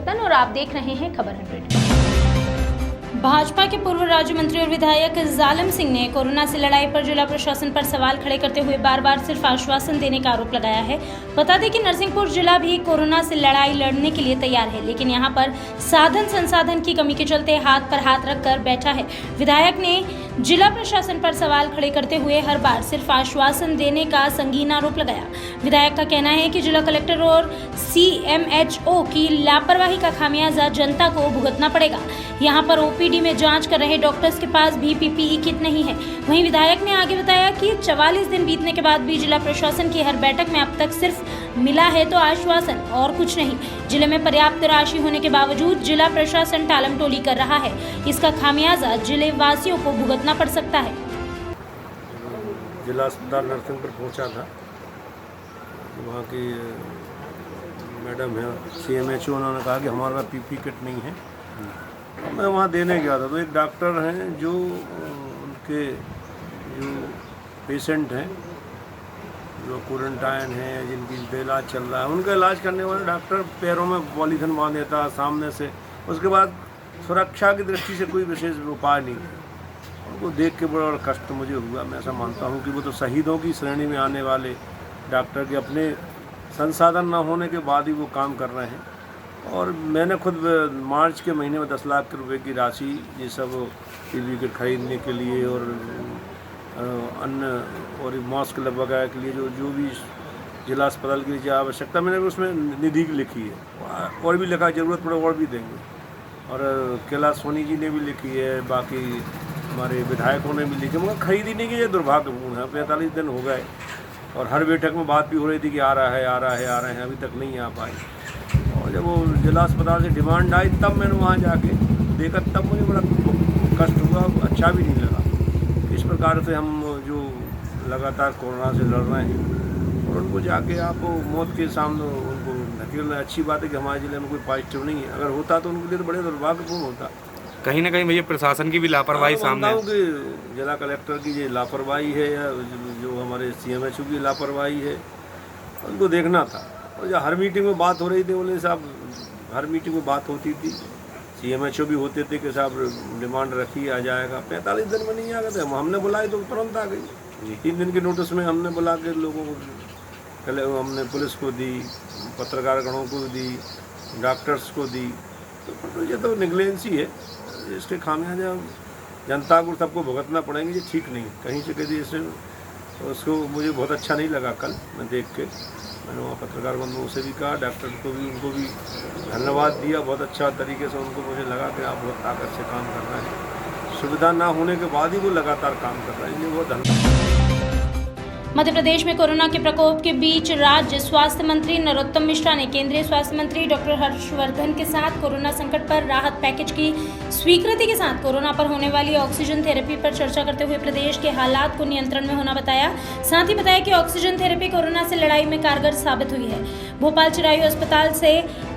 सत्तन और आप देख रहे हैं खबर 100। भाजपा के पूर्व राज्य मंत्री और विधायक जालिम सिंह ने कोरोना से लड़ाई पर जिला प्रशासन पर सवाल खड़े करते हुए बार बार सिर्फ आश्वासन देने का आरोप लगाया है। बता दें कि नरसिंहपुर जिला भी कोरोना से लड़ाई लड़ने के लिए तैयार है, लेकिन यहां पर साधन संसाधन की कमी के चलते हाथ पर हाथ रखकर बैठा है। विधायक ने जिला प्रशासन पर सवाल खड़े करते हुए हर बार सिर्फ आश्वासन देने का संगीन आरोप लगाया। विधायक का कहना है कि जिला कलेक्टर और CMHO की लापरवाही का खामियाजा जनता को भुगतना पड़ेगा। यहां पर OPD में जांच कर रहे डॉक्टर्स के पास भी PPE किट नहीं है। वहीं विधायक ने आगे बताया कि 44 दिन बीतने के बाद भी जिला प्रशासन की हर बैठक में अब तक सिर्फ मिला है तो आश्वासन और कुछ नहीं। जिले में पर्याप्त राशि होने के बावजूद जिला प्रशासन टालमटोली कर रहा है। इसका खामियाजा जिले वासियों को भुगतना पड़ सकता है। जिला अस्पताल नरसिंहपुर पहुंचा था, वहाँ की मैडम है CMHO, उन्होंने कहा कि हमारे पास PPE किट नहीं है। मैं वहाँ देने गया था तो एक डॉक्टर हैं जो उनके जो पेशेंट हैं जो क्वारंटाइन हैं, जिनकी इलाज चल रहा है, उनका इलाज करने वाले डॉक्टर पैरों में पॉलीथिन बांध देता सामने से। उसके बाद सुरक्षा की दृष्टि से कोई विशेष उपाय नहीं है। उनको देख के बड़ा कष्ट मुझे हुआ। मैं ऐसा मानता हूँ कि वो तो शहीदों की श्रेणी में आने वाले डॉक्टर के अपने संसाधन न होने के बाद ही वो काम कर रहे हैं। और मैंने खुद मार्च के महीने में 10 लाख रुपए की राशि ये सब PPE किट खरीदने के लिए और अन्य और मास्क वगैरह के लिए जो भी जिला अस्पताल की जो आवश्यकता, मैंने उसमें निधि लिखी है और भी लिखा, ज़रूरत पड़े और भी देंगे। और कैलाश सोनी जी ने भी लिखी है, बाकी हमारे विधायकों ने भी लिखी, मगर खरीदी नहीं की। ये दुर्भाग्यपूर्ण है। 45 दिन हो गए और हर बैठक में बात भी हो रही थी कि आ रहा है, अभी तक नहीं आ पाए। और जब वो जिला अस्पताल से डिमांड आई तब मैंने वहाँ जाके देखा, तब मुझे बड़ा कष्ट हुआ, अच्छा भी नहीं लगा। इस प्रकार से हम जो लगातार कोरोना से लड़ रहे हैं और उनको जाके आप मौत के सामने उनको धकेल रहे हैं। अच्छी बात है कि हमारे ज़िले में कोई पॉजिटिव नहीं है। अगर होता तो उनके लिए तो बड़े दुर्भाग्यपूर्ण होता। कहीं ना कहीं मुझे प्रशासन की भी लापरवाही सामने है कि जिला कलेक्टर की ये लापरवाही है या जो हमारे CMHO की लापरवाही है, उनको देखना था। और जब हर मीटिंग में बात हो रही थी, बोले साहब हर मीटिंग में बात होती थी, CMHO भी होते थे कि साहब डिमांड रखी आ जाएगा। 45 दिन में नहीं आ गए थे। हमने बुलाई तो तुरंत आ गई। 3 दिन के नोटिस में हमने बुला के लोगों को, पहले हमने पुलिस को दी, पत्रकार गणों को दी, डॉक्टर्स को दी। तो ये तो निगलेंसी है। इसके खामियाजा जनता को सबको भुगतना पड़ेंगे। ये ठीक नहीं कहीं से कहीं से। उसको मुझे बहुत अच्छा नहीं लगा कल मैं देख के। मैंने वहाँ पत्रकार बंधुओं से भी कहा, डॉक्टर को भी, उनको भी धन्यवाद दिया। बहुत अच्छा तरीके से उनको मुझे लगा कि आप बहुत ताकत से काम कर रहे हैं। सुविधा ना होने के बाद ही वो लगातार काम कर रहे हैं। इसलिए बहुत धन्यवाद। मध्य प्रदेश में कोरोना के प्रकोप के बीच राज्य स्वास्थ्य मंत्री नरोत्तम मिश्रा ने केंद्रीय स्वास्थ्य मंत्री डॉक्टर हर्षवर्धन के साथ कोरोना संकट पर राहत पैकेज की स्वीकृति के साथ कोरोना पर होने वाली ऑक्सीजन थेरेपी पर चर्चा करते हुए प्रदेश के हालात को नियंत्रण में होना बताया। साथ ही बताया कि ऑक्सीजन थेरेपी कोरोना से लड़ाई में कारगर साबित हुई है। भोपाल चिरायु अस्पताल से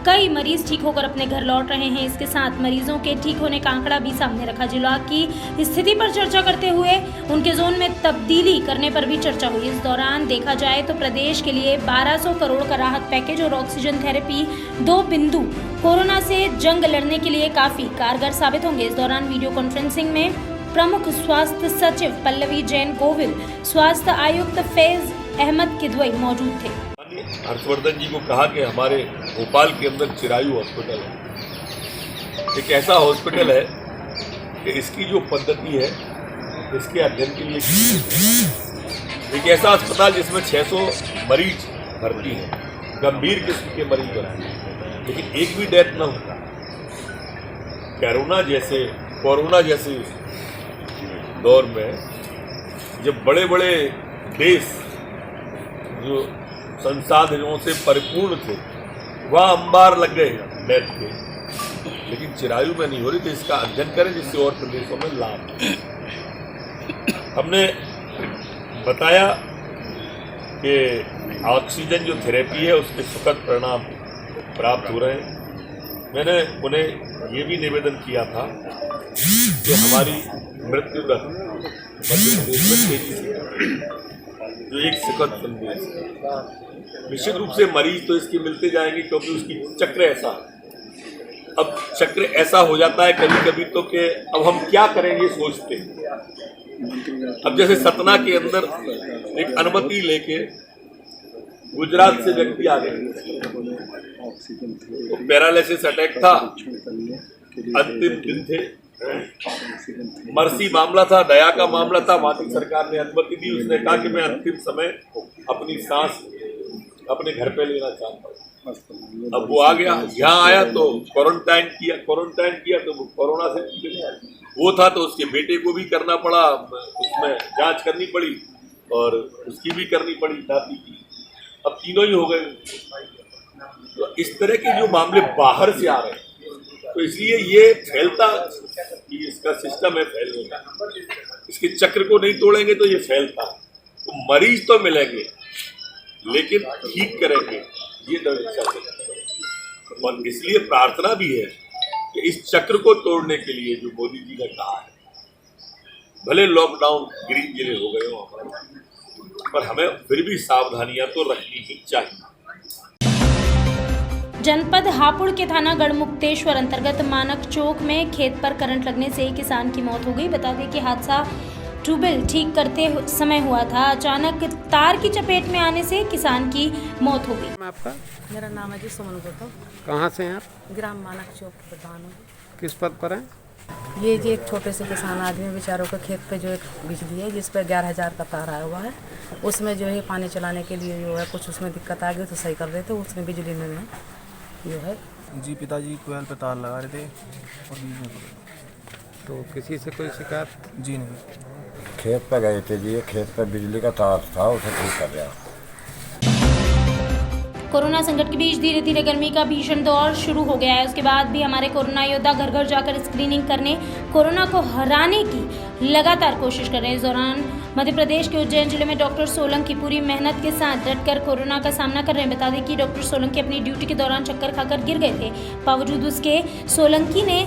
कई मरीज ठीक होकर अपने घर लौट रहे हैं। इसके साथ मरीजों के ठीक होने का आंकड़ा भी सामने रखा। जिला की स्थिति पर चर्चा करते हुए उनके जोन में तब्दीली करने पर भी चर्चा हुई। इस दौरान देखा जाए तो प्रदेश के लिए 1200 करोड़ का राहत पैकेज और ऑक्सीजन थेरेपी 2 बिंदु कोरोना से जंग लड़ने के लिए काफी कारगर साबित होंगे। इस दौरान वीडियो कॉन्फ्रेंसिंग में प्रमुख स्वास्थ्य सचिव पल्लवी जैन गोविल, स्वास्थ्य आयुक्त फैज अहमद किदवई मौजूद थे। हर्षवर्धन जी को कहा कि हमारे भोपाल के अंदर चिरायु हॉस्पिटल है, एक ऐसा हॉस्पिटल है कि इसकी जो पद्धति है इसके अध्ययन के लिए एक ऐसा अस्पताल जिसमें 600 मरीज भर्ती हैं, गंभीर किस्म के मरीज भर्ती हैं, लेकिन एक भी डेथ न होता। कोरोना जैसे दौर में जब बड़े बड़े देश जो संसाधनों से परिपूर्ण थे वह अंबार लग गए डेथ के, लेकिन चिरायु में नहीं हो रही। तो इसका अध्ययन करें जिससे और प्रदेशों में लाभ। हमने बताया कि ऑक्सीजन जो थेरेपी है उसके सुखद परिणाम प्राप्त हो रहे हैं। मैंने उन्हें ये भी निवेदन किया था कि हमारी मृत्यु दर मध्य प्रदेश में तेजी से, जो एक सुखद संदेश है। निश्चित रूप से मरीज तो इसके मिलते जाएंगे क्योंकि उसकी चक्र ऐसा है। अब चक्र ऐसा हो जाता है कभी कभी तो कि अब हम क्या करें ये सोचते हैं। अब जैसे सतना के अंदर एक अनुमति लेके गुजरात से व्यक्ति आ गए, तो पैरालिसिस अटैक था, अंतिम दिन थे, मर्सी मामला था, दया का मामला था, वहां की सरकार ने अनुमति दी। उसने कहा कि मैं अंतिम समय अपनी सांस अपने घर पे लेना चाहता हूँ। अब वो आ गया, यहाँ आया तो क्वारंटाइन किया तो वो कोरोना से वो था, तो उसके बेटे को भी करना पड़ा, उसमें जांच करनी पड़ी और उसकी भी करनी पड़ी नाती की, अब तीनों ही हो गए। तो इस तरह के जो मामले बाहर से आ रहे हैं, तो इसलिए ये फैलता, कि इसका सिस्टम है फैलने का, इसके चक्र को नहीं तोड़ेंगे तो ये फैलता है। तो मरीज तो मिलेंगे लेकिन ठीक करेंगे, ये दृढ़ता से। और इसलिए प्रार्थना भी है कि इस चक्र को तोड़ने के लिए जो मोदी जी ने कहा है, भले लॉकडाउन ग्रीन जिले हो गए हो हमारे, पर हमें फिर भी सावधानियां तो रखनी ही चाहिए। जनपद हापुड़ के थाना गढ़मुक्तेश्वर अंतर्गत मानक चौक में खेत पर करंट लगने से एक किसान की मौत हो गई। बता दें कि हादसा ट्यूबवेल ठीक करते समय हुआ था। अचानक तार की चपेट में आने से किसान की मौत हो गई। आपका? मेरा नाम है जी सुमन गौतम, कहाँ से हैं आप? ग्राम मानक चौक के प्रधान हूँ। किस पद पर हैं? ये जी एक छोटे से किसान आदमी बेचारों के खेत पे जो एक बिजली है जिस पे 11,000 का तार आया हुआ है, उसमें जो है पानी चलाने के लिए जो है कुछ उसमें दिक्कत आ गई तो सही कर रहे थे, उसमें बिजली ने जो है जी पिताजी कोयल पे तार लगा रहे थे और बीच में पकड़। तो किसी से कोई शिकायत? जी नहीं। खेत पर गए थे जी, खेत पर बिजली का तार था, उसे ठीक कर रहा। कोरोना संकट के बीच धीरे धीरे गर्मी का भीषण दौर शुरू हो गया है। उसके बाद भी हमारे कोरोना योद्धा घर घर जाकर स्क्रीनिंग करने, कोरोना को हराने की लगातार कोशिश कर रहे हैं। इस दौरान मध्य प्रदेश के उज्जैन जिले में डॉक्टर सोलंकी पूरी मेहनत के साथ डटकर कोरोना का सामना कर रहे हैं। बता दें कि डॉक्टर सोलंकी अपनी ड्यूटी के दौरान चक्कर खाकर गिर गए थे। बावजूद उसके सोलंकी ने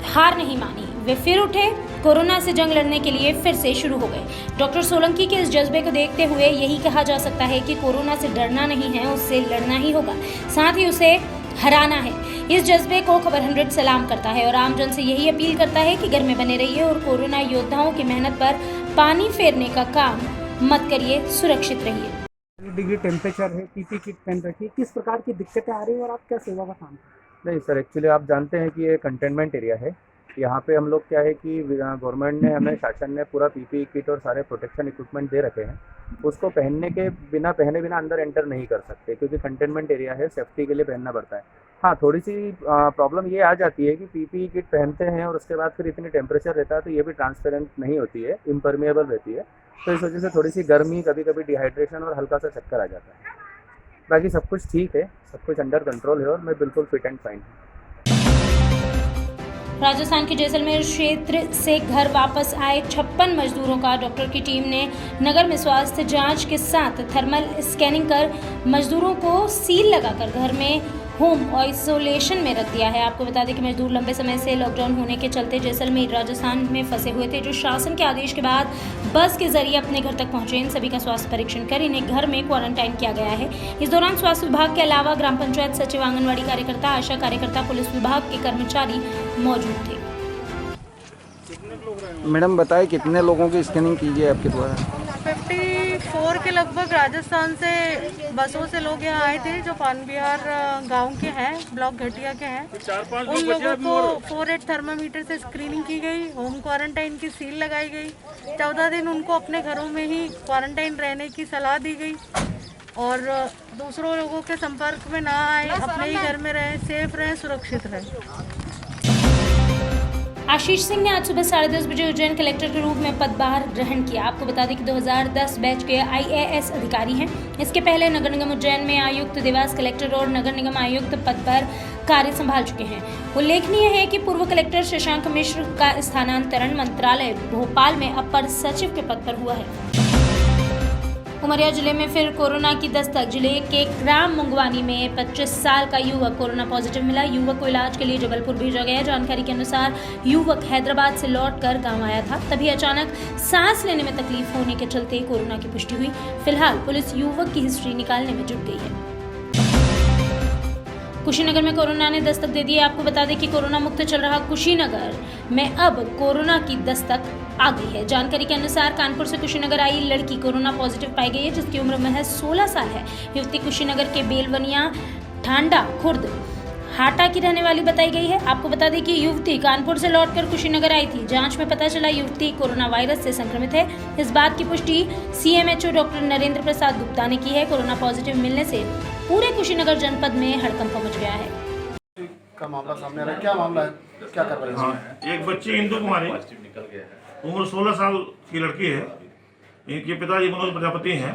हार नहीं मानी, वे फिर उठे, कोरोना से जंग लड़ने के लिए फिर से शुरू हो गए। डॉक्टर सोलंकी के इस जज्बे को देखते हुए यही कहा जा सकता है कि कोरोना से डरना नहीं है, उससे लड़ना ही होगा, साथ ही उसे हराना है। इस जज्बे को खबर 100 सलाम करता है और आमजन से यही अपील करता है कि घर में बने रहिए और कोरोना योद्धाओं की मेहनत पर पानी फेरने का काम मत करिए, सुरक्षित रहिए। डिग्री टेम्परेचर है, पीपी किट पहन रखिए, किस प्रकार की दिक्कतें आ रही है और आप क्या सेवा का काम? नहीं सर, एक्चुअली आप जानते हैं कि ये कंटेनमेंट एरिया है। यहाँ पे हम लोग क्या है कि गवर्नमेंट ने हमें, शासन ने पूरा पीपी किट और सारे प्रोटेक्शन इक्विपमेंट दे रखे हैं। उसको पहनने के पहने बिना अंदर एंटर नहीं कर सकते क्योंकि कंटेनमेंट एरिया है, सेफ्टी के लिए पहनना पड़ता है। हाँ, थोड़ी सी प्रॉब्लम ये आ जाती है कि पीपी किट पहनते हैं और उसके बाद फिर इतनी टेम्परेचर रहता है तो ये भी ट्रांसपेरेंट नहीं होती है, इम्परमेएबल रहती है, तो इस वजह से थोड़ी सी गर्मी, कभी कभी डिहाइड्रेशन और हल्का सा चक्कर आ जाता है। बाकी सब कुछ ठीक है, सब कुछ अंडर कंट्रोल है और मैं बिल्कुल फिट एंड फाइन हूँ। राजस्थान के जैसलमेर क्षेत्र से घर वापस आए 56 मजदूरों का डॉक्टर की टीम ने नगर में स्वास्थ्य जांच के साथ थर्मल स्कैनिंग कर मजदूरों को सील लगाकर घर में होम आइसोलेशन में रख दिया है। आपको बता दें कि मजदूर लंबे समय से लॉकडाउन होने के चलते जैसलमेर राजस्थान में फंसे हुए थे, जो शासन के आदेश के बाद बस के जरिए अपने घर तक पहुंचे। इन सभी का स्वास्थ्य परीक्षण कर इन्हें घर में क्वारंटाइन किया गया है। इस दौरान स्वास्थ्य विभाग के अलावा ग्राम पंचायत सचिव, आंगनबाड़ी कार्यकर्ता, आशा कार्यकर्ता, पुलिस विभाग के कर्मचारी मौजूद थे। मैडम बताइए कितने लोगों की स्कैनिंग की गई आपके द्वारा? 54 के लगभग राजस्थान से बसों से लोग यहाँ आए थे जो पान बिहार गांव के हैं, ब्लॉक घटिया के हैं। उन लोगों को 48 थर्मामीटर से स्क्रीनिंग की गई, होम क्वारंटाइन की सील लगाई गई। 14 दिन उनको अपने घरों में ही क्वारंटाइन रहने की सलाह दी गई और दूसरों लोगों के संपर्क में ना आए, अपने ही घर में रहें, सेफ रहें, सुरक्षित रहें। आशीष सिंह ने आज सुबह 10:30 बजे उज्जैन कलेक्टर के रूप में पदभार ग्रहण किया। आपको बता दें कि 2010 बैच के IAS अधिकारी हैं। इसके पहले नगर निगम उज्जैन में आयुक्त, देवास कलेक्टर और नगर निगम आयुक्त पद पर कार्य संभाल चुके हैं। उल्लेखनीय है कि पूर्व कलेक्टर शशांक मिश्र का स्थानांतरण मंत्रालय भोपाल में अपर सचिव के पद पर हुआ है। उमरिया जिले में फिर कोरोना की दस्तक। जिले के ग्राम मुंगवानी में 25 साल का युवक कोरोना पॉजिटिव मिला। युवक को इलाज के लिए जबलपुर भेजा गया। जानकारी के अनुसार युवक हैदराबाद से लौटकर गांव आया था, तभी अचानक सांस लेने में तकलीफ होने के चलते कोरोना की पुष्टि हुई। फिलहाल पुलिस युवक की हिस्ट्री निकालने में जुट गई है। कुशीनगर में कोरोना ने दस्तक दे दी है। आपको बता दें कि कोरोना मुक्त चल रहा कुशीनगर में अब कोरोना की दस्तक आ गई है। जानकारी के अनुसार कानपुर से कुशीनगर आई लड़की कोरोना पॉजिटिव पाई गई है, जिसकी उम्र महज 16 साल है। युवती कुशीनगर के बेलवनिया ठांडा खुर्द हाटा की रहने वाली बताई गई है। आपको बता दें कि युवती कानपुर से लौटकर कुशीनगर आई थी। जांच में पता चला युवती कोरोना वायरस से संक्रमित है। इस बात की पुष्टि CMHO डॉक्टर नरेंद्र प्रसाद गुप्ता ने की है। कोरोना पॉजिटिव मिलने से पूरे कुशीनगर जनपद में हड़कंप मच गया है। का मामला सामने आ रहा है, क्या मामला है, क्या कर रहे हैं? एक बच्ची इंदु कुमारी उम्र 16 साल की लड़की है। इनके पिताजी मनोज प्रजापति हैं,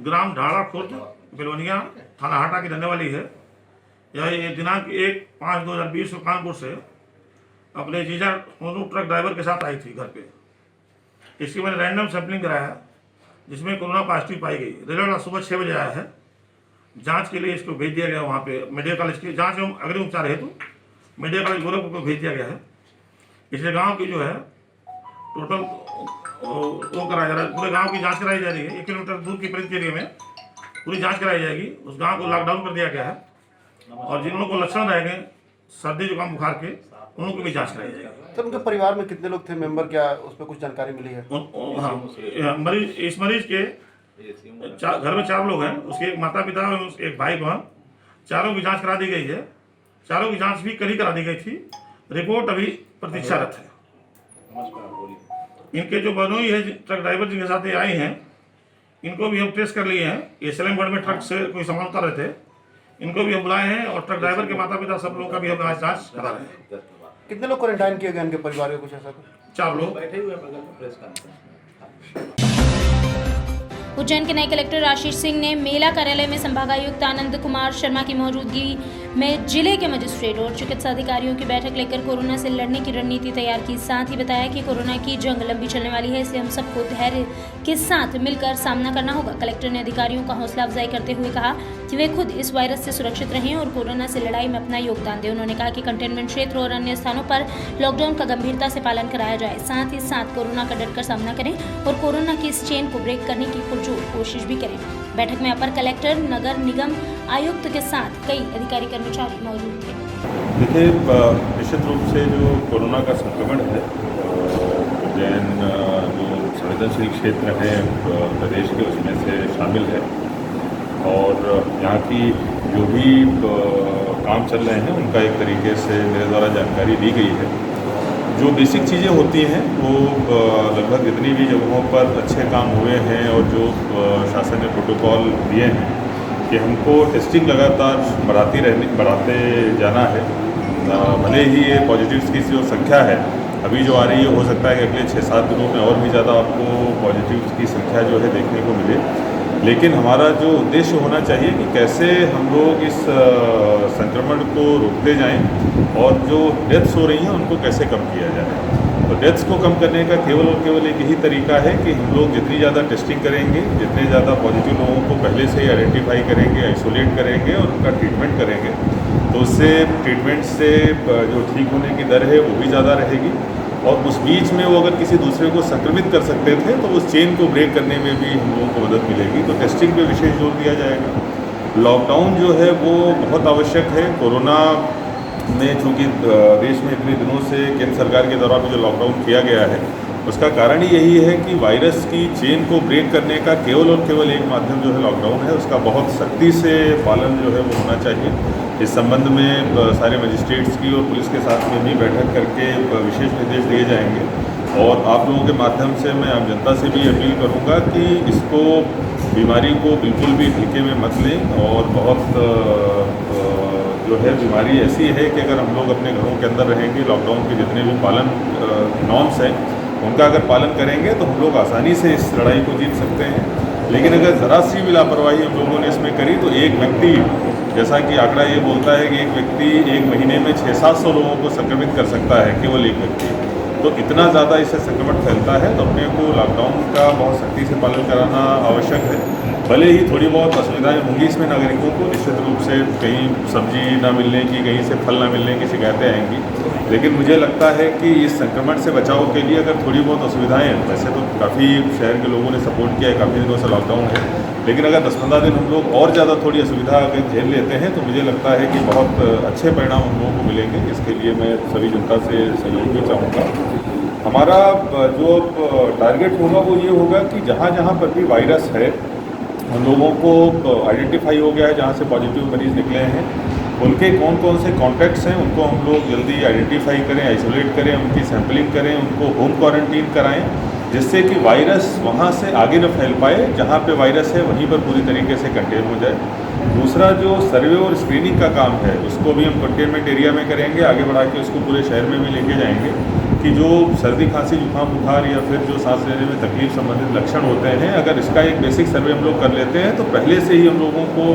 ग्राम ढाड़ा खुर्द बेलवनिया थाना हाटा की रहने वाली है। यह दिनांक 1/5/2020 को कानपुर से अपने जीजा ट्रक ड्राइवर के साथ आई थी घर पे। इसकी मैंने रैंडम सैंपलिंग कराया, जिसमें कोरोना पॉजिटिव पाई गई। रिजल्ट आज सुबह 6 बजे आया है। जांच के लिए इसको भेज दिया गया वहाँ पे मेडिकल कॉलेज की जांच एवं अग्रिम उपचार हेतु मेडिकल कॉलेज गोरखपुर को भेज दिया गया है। इसलिए गाँव की जो है टोटल वो कराया जा रहा है, पूरे गाँव की जाँच कराई जा रही है। 1 किलोमीटर दूर की परिधि एरिया में पूरी जाँच कराई जाएगी। उस गाँव को लॉकडाउन कर दिया गया है और जिन लोगों को लक्षण रहेंगे सर्दी जुकाम बुखार के, उन लोगों की भी जांच कराई जाएगी। तो उनके परिवार में कितने लोग थे मेंबर, क्या उस पर कुछ जानकारी मिली है? हाँ, इस मरीज के घर में 4 लोग हैं। उसके एक माता पिता और एक भाई बहन, चारों की जांच करा दी गई है। चारों की जांच भी कल ही करा दी गई थी। रिपोर्ट अभी प्रतीक्षारत है। इनके जो बहनोई है ट्रक ड्राइवर जिनके साथ ये आए हैं, इनको भी हम टेस्ट कर लिए हैं। ये सलेमगढ़ में ट्रक से कोई सामान उतार रहे थे, इनको भी हम बुलाए हैं और ट्रक ड्राइवर के माता पिता सब लोगों का भी हम आज जांच करा रहे हैं। कितने लोग क्वारंटाइन किए गए इनके परिवार के, कुछ ऐसा? 4 लोग। उज्जैन के नए कलेक्टर आशीष सिंह ने मेला कार्यालय में संभागायुक्त आनंद कुमार शर्मा की मौजूदगी में जिले के मजिस्ट्रेट और चिकित्सा अधिकारियों की बैठक लेकर कोरोना से लड़ने की रणनीति तैयार की। साथ ही बताया कि कोरोना की जंग लंबी चलने वाली है, इसलिए हम सबको धैर्य के साथ मिलकर सामना करना होगा। कलेक्टर ने अधिकारियों का हौसला अफजाई करते हुए कहा कि वे खुद इस वायरस से सुरक्षित रहें और कोरोना से लड़ाई में अपना योगदान दें। उन्होंने कहा कि कंटेनमेंट क्षेत्र और अन्य स्थानों पर लॉकडाउन का गंभीरता से पालन कराया जाए। साथ ही साथ कोरोना का डटकर सामना करें और कोरोना की इस चेन को ब्रेक करने की पुरजोर कोशिश भी करें। बैठक में अपर कलेक्टर, नगर निगम आयुक्त के साथ कई अधिकारी कर्मचारी मौजूद थे। देखिए, निश्चित रूप से जो कोरोना का संक्रमण है, उज्जैन जो संवेदनशील क्षेत्र है प्रदेश के, उसमें से शामिल है और यहाँ की जो भी काम चल रहे हैं उनका एक तरीके से मेरे द्वारा जानकारी दी गई है। जो बेसिक चीज़ें होती हैं वो लगभग जितनी भी जगहों पर अच्छे काम हुए हैं और जो शासन ने प्रोटोकॉल दिए हैं कि हमको टेस्टिंग लगातार बढ़ाते जाना है। भले ही ये पॉजिटिव्स की जो संख्या है अभी जो आ रही है, हो सकता है कि अगले 6-7 दिनों में और भी ज़्यादा आपको पॉजिटिव्स की संख्या जो है देखने को मिले, लेकिन हमारा जो उद्देश्य होना चाहिए कि कैसे हम लोग इस संक्रमण को रोकते जाएं और जो डेथ्स हो रही हैं उनको कैसे कम किया जाए। तो डेथ्स को कम करने का केवल और केवल एक ही तरीका है कि हम लोग जितनी ज़्यादा टेस्टिंग करेंगे, जितने ज़्यादा पॉजिटिव लोगों को पहले से ही आइडेंटिफाई करेंगे, आइसोलेट करेंगे और उनका ट्रीटमेंट करेंगे, तो उससे ट्रीटमेंट से जो ठीक होने की दर है वो भी ज़्यादा रहेगी और उस बीच में वो अगर किसी दूसरे को संक्रमित कर सकते थे तो उस चेन को ब्रेक करने में भी हम लोगों को मदद मिलेगी। तो टेस्टिंग पे विशेष जोर दिया जाएगा। लॉकडाउन जो है वो बहुत आवश्यक है। कोरोना में चूँकि देश में इतने दिनों से केंद्र सरकार के द्वारा जो लॉकडाउन किया गया है, उसका कारण ही यही है कि वायरस की चेन को ब्रेक करने का केवल और केवल एक माध्यम जो है लॉकडाउन है। उसका बहुत सख्ती से पालन जो है वो होना चाहिए। इस संबंध में सारे मजिस्ट्रेट्स की और पुलिस के साथ में भी बैठक करके विशेष निर्देश दिए जाएंगे और आप लोगों के माध्यम से मैं आम जनता से भी अपील करूंगा कि इसको बीमारी को बिल्कुल भी हल्के में मत लें और बहुत जो है बीमारी ऐसी है कि अगर हम लोग अपने घरों के अंदर रहेंगे, लॉकडाउन के जितने भी पालन नॉर्म्स हैं उनका अगर पालन करेंगे तो हम लोग आसानी से इस लड़ाई को जीत सकते हैं। लेकिन अगर ज़रा सी भी लापरवाही हम लोगों ने इसमें करी तो एक व्यक्ति, जैसा कि आंकड़ा ये बोलता है कि एक व्यक्ति एक महीने में 600-700 लोगों को संक्रमित कर सकता है, केवल एक व्यक्ति। तो इतना ज़्यादा इससे संक्रमण फैलता है तो अपने को लॉकडाउन का बहुत सख्ती से पालन कराना आवश्यक है। भले ही थोड़ी बहुत असुविधाएं होंगी इसमें नागरिकों को, निश्चित रूप से कहीं सब्जी ना मिलने की, कहीं से फल ना मिलने की शिकायतें आएंगी, लेकिन मुझे लगता है कि इस संक्रमण से बचाव के लिए अगर थोड़ी बहुत असुविधाएं हैं, वैसे तो काफ़ी शहर के लोगों ने सपोर्ट किया है, काफ़ी दिनों से लॉकडाउन है, लेकिन अगर 10-15 दिन हम लोग और ज़्यादा थोड़ी असुविधा अगर झेल लेते हैं तो मुझे लगता है कि बहुत अच्छे परिणाम हम लोगों को मिलेंगे। इसके लिए मैं सभी जनता से सहयोग भी चाहूँगा। हमारा जो टारगेट होगा वो ये होगा कि जहाँ जहाँ पर भी वायरस है, उन लोगों को आइडेंटिफाई हो गया है, जहाँ से पॉजिटिव मरीज़ निकले हैं, उनके कौन कौन से कॉन्टैक्ट्स हैं उनको हम लोग जल्दी आइडेंटिफाई करें, आइसोलेट करें, उनकी सैंपलिंग करें, उनको होम क्वारंटीन कराएं, जिससे कि वायरस वहाँ से आगे न फैल पाए, जहाँ पे वायरस है वहीं पर पूरी तरीके से कंटेन हो जाए। दूसरा जो सर्वे और स्क्रीनिंग का काम है उसको भी हम कंटेनमेंट एरिया में करेंगे, आगे बढ़ा के उसको पूरे शहर में भी लेके जाएंगे कि जो सर्दी खांसी जुकाम बुखार या फिर जो सांस लेने में तकलीफ संबंधित लक्षण होते हैं, अगर इसका एक बेसिक सर्वे हम लोग कर लेते हैं तो पहले से ही हम लोगों को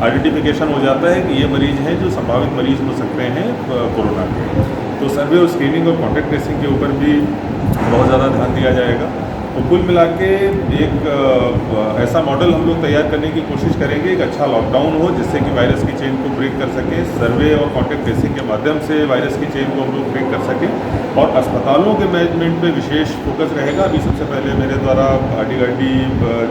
आइडेंटिफिकेशन हो जाता है कि ये मरीज़ हैं जो संभावित मरीज़ हो सकते हैं कोरोना के। तो सर्वे और स्क्रीनिंग और कॉन्टैक्ट ट्रेसिंग के ऊपर भी बहुत ज़्यादा ध्यान दिया जाएगा। तो कुल मिला के एक ऐसा मॉडल हम लोग तैयार करने की कोशिश करेंगे, एक अच्छा लॉकडाउन हो जिससे कि वायरस की चेन को ब्रेक कर सकें, सर्वे और कॉन्टैक्ट ट्रेसिंग के माध्यम से वायरस की चेन को हम लोग ब्रेक कर सकें, और अस्पतालों के मैनेजमेंट पे विशेष फोकस रहेगा। अभी सबसे पहले मेरे द्वारा आर्डी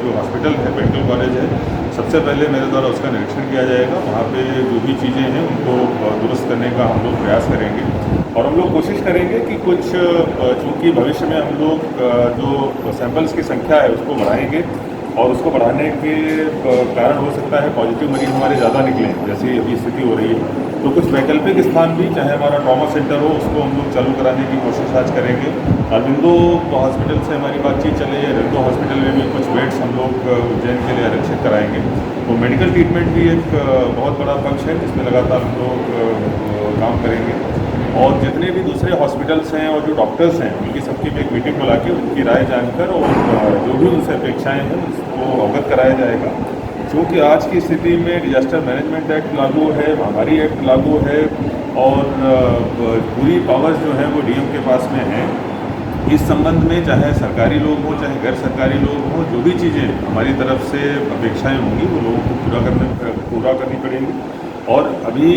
जो हॉस्पिटल है, मेडिकल कॉलेज है, सबसे पहले मेरे द्वारा उसका निरीक्षण किया जाएगा। वहाँ पे जो भी चीज़ें हैं उनको दुरुस्त करने का हम लोग प्रयास करेंगे, और हम लोग कोशिश करेंगे कि कुछ चूँकि भविष्य में हम लोग जो सैंपल्स की संख्या है उसको बढ़ाएंगे, और उसको बढ़ाने के कारण हो सकता है पॉजिटिव मरीज हमारे ज़्यादा निकलें, जैसी अभी स्थिति हो रही है। तो कुछ वैकल्पिक स्थान भी, चाहे हमारा ट्रॉमा सेंटर हो, उसको हम लोग चालू कराने की कोशिश आज करेंगे। अरविंदो हॉस्पिटल से हमारी बातचीत चले, अरविंदो हॉस्पिटल में भी कुछ बेड्स हम लोग उज्जैन के लिए आरक्षित कराएंगे। तो मेडिकल ट्रीटमेंट भी एक बहुत बड़ा पक्ष है जिसमें लगातार हम लोग काम करेंगे, और जितने भी दूसरे हॉस्पिटल्स हैं और जो डॉक्टर्स हैं उनकी सबकी भी एक मीटिंग बुला के उनकी राय जानकर और जो भी उनसे अपेक्षाएं हैं उसको अवगत कराया जाएगा। क्योंकि आज की स्थिति में डिजास्टर मैनेजमेंट एक्ट लागू है, महामारी एक्ट लागू है, और पूरी पावर्स जो हैं वो डीएम के पास में हैं। इस संबंध में चाहे सरकारी लोग हों चाहे गैर सरकारी लोग हों, जो भी चीज़ें हमारी तरफ से अपेक्षाएं होंगी वो लोगों को पूरा करनी पड़ेंगी। और अभी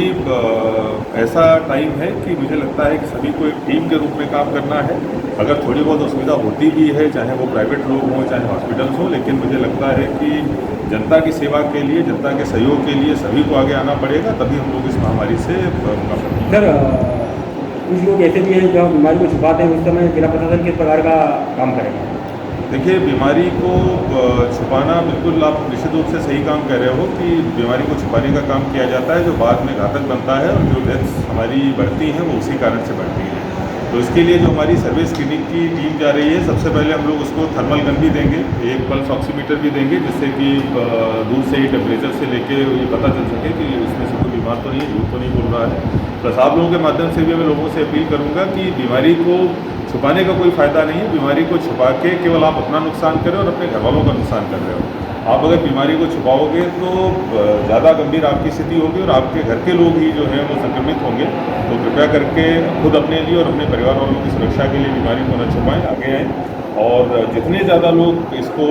ऐसा टाइम है कि मुझे लगता है कि सभी को एक टीम के रूप में काम करना है। अगर थोड़ी बहुत असुविधा होती भी है, चाहे वो प्राइवेट लोग हों चाहे हॉस्पिटल्स हों, लेकिन मुझे लगता है कि जनता की सेवा के लिए, जनता के सहयोग के लिए सभी को आगे आना पड़ेगा, तभी हम लोग इस महामारी से मुकाबला करेंगे। सर, कुछ लोग ऐसे भी हैं जो बीमारी को छुपाते हैं, उस समय जिला प्रशासन किस प्रकार का काम करेगा? देखिए, बीमारी को छुपाना, बिल्कुल आप निश्चित रूप से सही काम कर रहे हो कि बीमारी को छुपाने का काम किया जाता है जो बाद में घातक बनता है, और जो डेथ्स हमारी बढ़ती हैं वो उसी कारण से बढ़ती हैं। तो इसके लिए जो हमारी सर्वे स्क्रीनिंग की टीम जा रही है, सबसे पहले हम लोग उसको थर्मल गन भी देंगे, एक पल्स ऑक्सीमीटर भी देंगे, जिससे कि दूर से ही टेम्परेचर से लेके ये पता चल सके कि उसमें से कोई बीमार तो नहीं, झूठ तो नहीं बोल रहा है। प्लस आप लोगों के माध्यम से भी मैं लोगों से अपील करूँगा कि बीमारी को छुपाने का कोई फ़ायदा नहीं है। बीमारी को छुपा के केवल आप अपना नुकसान कर रहे हो और अपने घर वालों का नुकसान कर रहे हो। आप अगर बीमारी को छुपाओगे तो ज़्यादा गंभीर आपकी स्थिति होगी और आपके घर के लोग ही जो हैं वो संक्रमित होंगे। तो कृपया करके खुद अपने लिए और अपने परिवार वालों की सुरक्षा के लिए बीमारी को न छुपाएं, आगे आएँ, और जितने ज़्यादा लोग इसको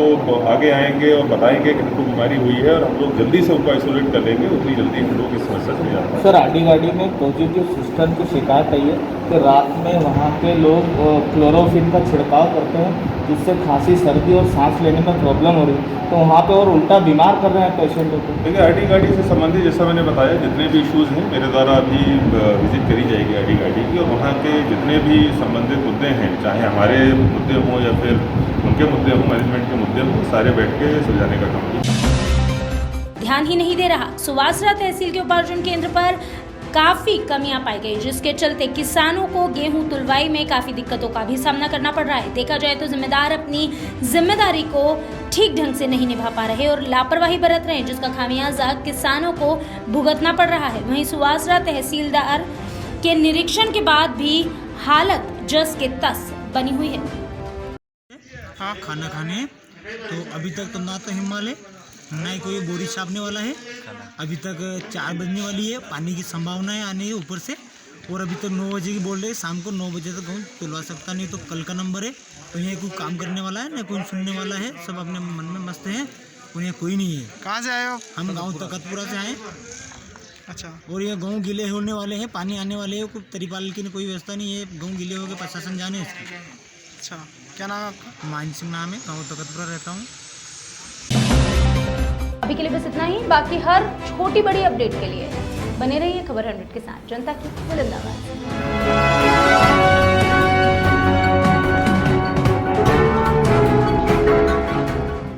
आगे आएंगे और बताएंगे कि उनको बीमारी हुई है और हम लोग जल्दी से उनको आइसोलेट कर लेंगे, उतनी जल्दी हम लोग इस समस्या से निजात पाएंगे। सर, आर्डी में पॉजिटिव सिस्टम की शिकायत आई है कि रात में वहाँ के लोग क्लोरोफिन का छिड़काव करते हैं, जिससे खांसी, सर्दी और सांस लेने में प्रॉब्लम हो रही है, तो वहाँ पे और उल्टा बीमार कर रहे हैं पेशेंटों को। देखिए, आर्डी से संबंधित जैसा मैंने बताया, जितने भी इश्यूज़ हैं मेरे द्वारा अभी विजिट करी जाएगी आर्डी की, और वहाँ के जितने भी संबंधित मुद्दे हैं, चाहे हमारे मुद्दे हों या फिर उनके मुद्दे हों, मैनेजमेंट के मुद्दे हों, सारे बैठ के सुलझाने का काम किया। ध्यान ही नहीं दे रहा। सुवासरा तहसील के उपार्जन केंद्र पर काफ़ी कमियां पाई गई, जिसके चलते किसानों को गेहूं तुलवाई में काफ़ी दिक्कतों का भी सामना करना पड़ रहा है। देखा जाए तो जिम्मेदार अपनी जिम्मेदारी को ठीक ढंग से नहीं निभा पा रहे और लापरवाही बरत रहे हैं, जिसका खामियाजा किसानों को भुगतना पड़ रहा है। वहीं सुवासरा तहसीलदार के निरीक्षण के बाद भी हालत जस के तस बनी हुई है। हाँ, खाना खाने तो अभी तक तो ना तो हिमालय ना ही कोई बोरी छापने वाला है। अभी तक 4 बजने वाली है, पानी की संभावना है आने ऊपर से, और अभी तक 9 बजे की बोल रहे हैं। शाम को 9 बजे तक हम तुलवा सकता नहीं, तो कल का नंबर है। तो यहाँ कोई काम करने वाला है ना कोई सुनने वाला है, सब अपने मन में मस्त हैं। और यहाँ कोई नहीं है। कहाँ से आए हो? हम गांव तकतपुरा से आए। अच्छा। और ये गांव गीले होने वाले हैं, पानी आने वाले हैं, कोई तरीपाल की कोई व्यवस्था नहीं है। गांव गीले हो गए, प्रशासन जाने इसकी। अच्छा, क्या नाम है आपका? मान सिंह नाम है, गाँव तकतपुरा रहता हूँ। अभी के लिए बस इतना ही। बाकी हर छोटी बड़ी अपडेट के लिए बने रहिए खबर 100 के साथ। जनता की बुलंदाबाद।